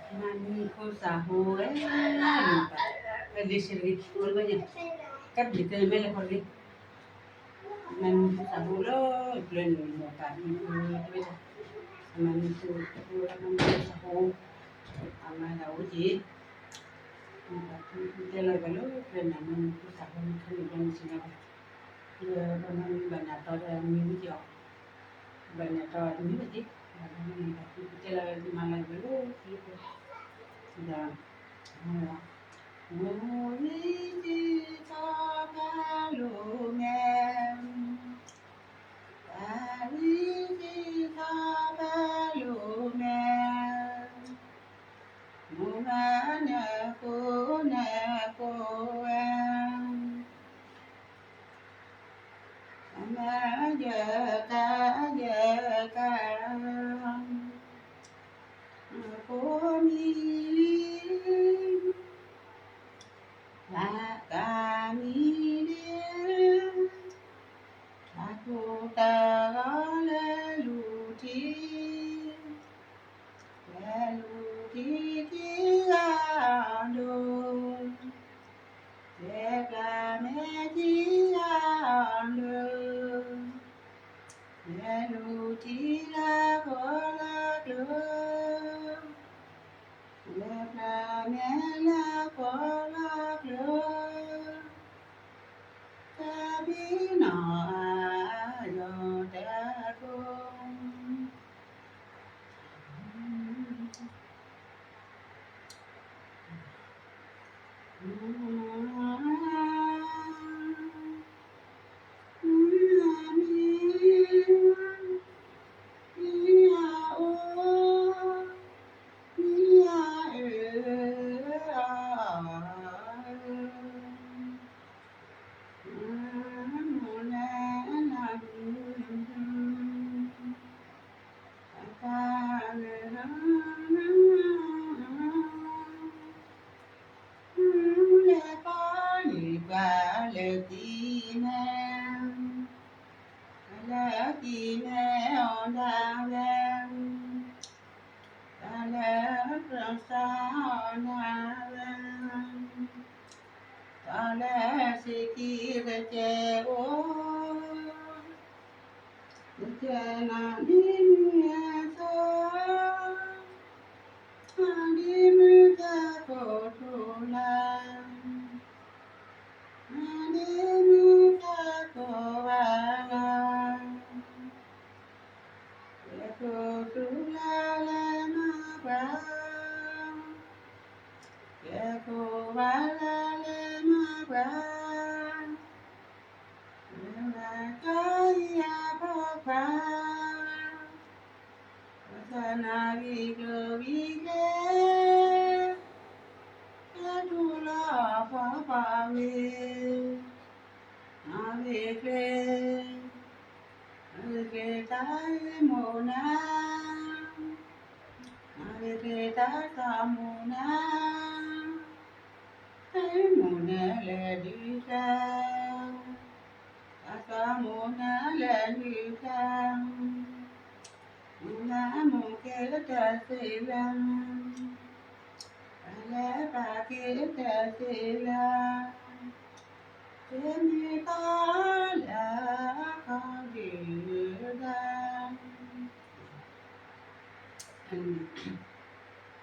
Maniko sahur lupa. Desyir wala ba niya? Kat dito na may lakor maniko sahur plan lupa. Maniko kurang sahur ama dauji. Jala galo plan maniko sahur kan iban sinabi. Ya banan banator ni jo. Banator ni bati. Jala malam galo gitu. Sudah. Moriji kabalumem, ariji kabalumem, mumanya kune koem, amaja kajakam, komi. Kami dia, aku tak lalu tiada, dekame tiada, lalu tiada kolak dekame la kolak Kabina ayo dakum.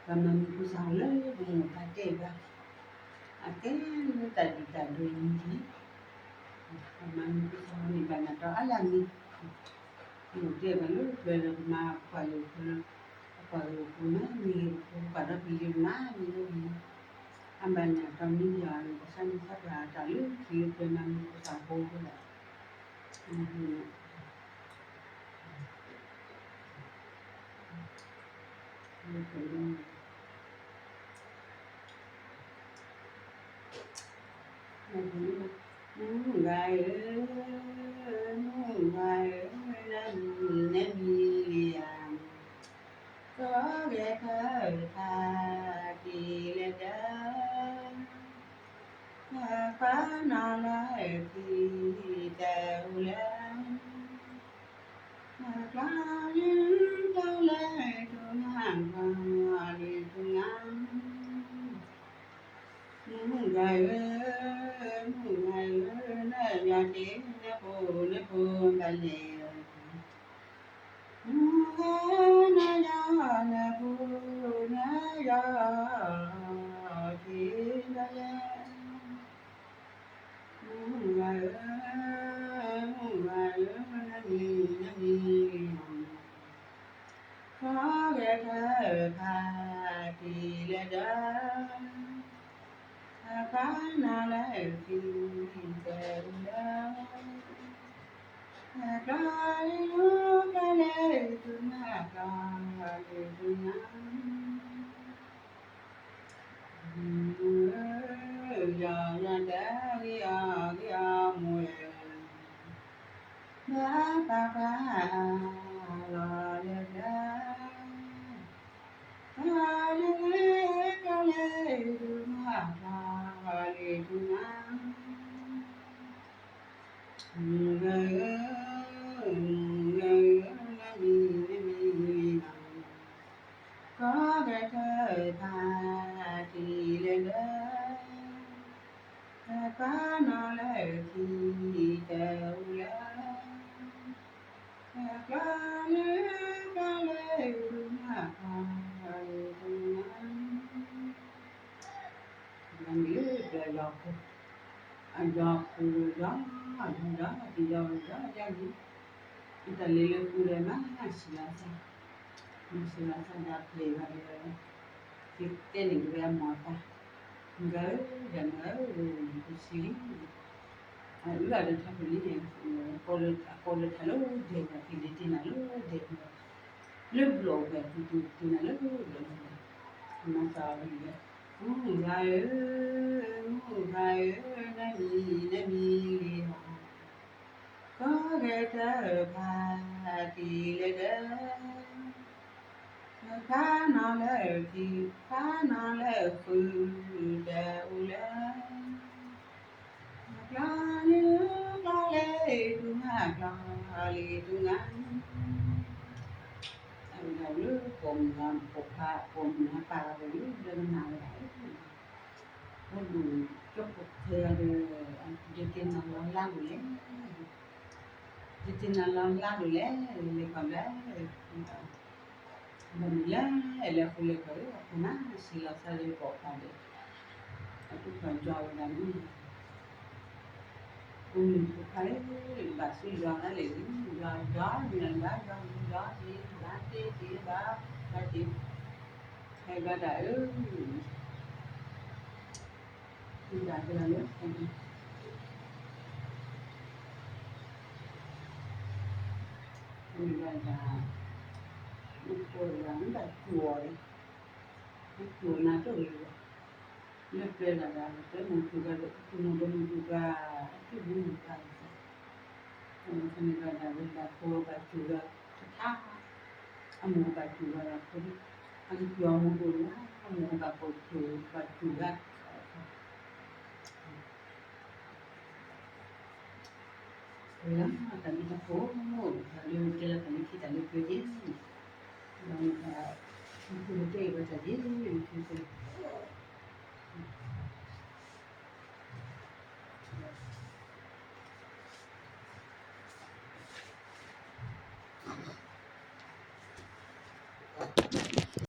Kaman ko sa halay, bumukate ba? Ate, tadi ini. Kaman ko sa halay ba na to alam ni. Dia balu bela ma palu kuna ni pada pilih na ni. Ambanya kami yang kesan sabra talu kiu kenan ko sa ko la. Gai nem liang có ghé thơ tha kỳ lê đá phá na lại kỳ tèo lên phá những tao lê tu hàng đi tu ngã แก่เธอพาทีละเดินฟ้านาแล้วที่เดินเดินกลายรู้กันเลยถึงหน้ากลายถึงน้ำอย่าอย่าเดินอย่าอย่ามัวบ้าบ้าบ้ารอเลิกเดิน Hallelujah, có cái thời tha thì lên đó có nó lại thì đều lớn có lẽ có lẽ đúng là đúng mình biết là giọt anh giọt từ đó anh đó thì giọt đó ra gì kita lele kuda mana silasa silasa da pleva kita ni gaya mata ngai dan ngai kusili lu ada tak beli ni kalau kalau dia nak pilih tina lu dia lu blog dia tu tina lu masa dia gai nami có ghé trở ba thì lệ đến phá nó lệ thì phá nó lệ phư đều lên cho như lo lệ tu ngã cho lì tu ngã đầu lứa cùng làm phục hạ cùng hạ bà với đơn nào đấy có đủ chốc phục thừa rồi điều kiện nào lo lắng rồi Titina la dule le kanda manila ele kule kare apna sila sale ko kande aku kanjau na ni kare basu jana le ni ja ni ba ti hai ba da ti da la le mình gọi là một cô gắng là chùa đấy cái chùa nào cho người lớp đây là cái một chùa được cái một chùa cái một cái mình gọi là cô bà chùa tháp anh một bà chùa là cô anh chùa một cô nữa anh một bà chùa lắm tại vì nó phố lưu trên là tại khi tại lưu cơ chế rồi là khu vực đây và tại vì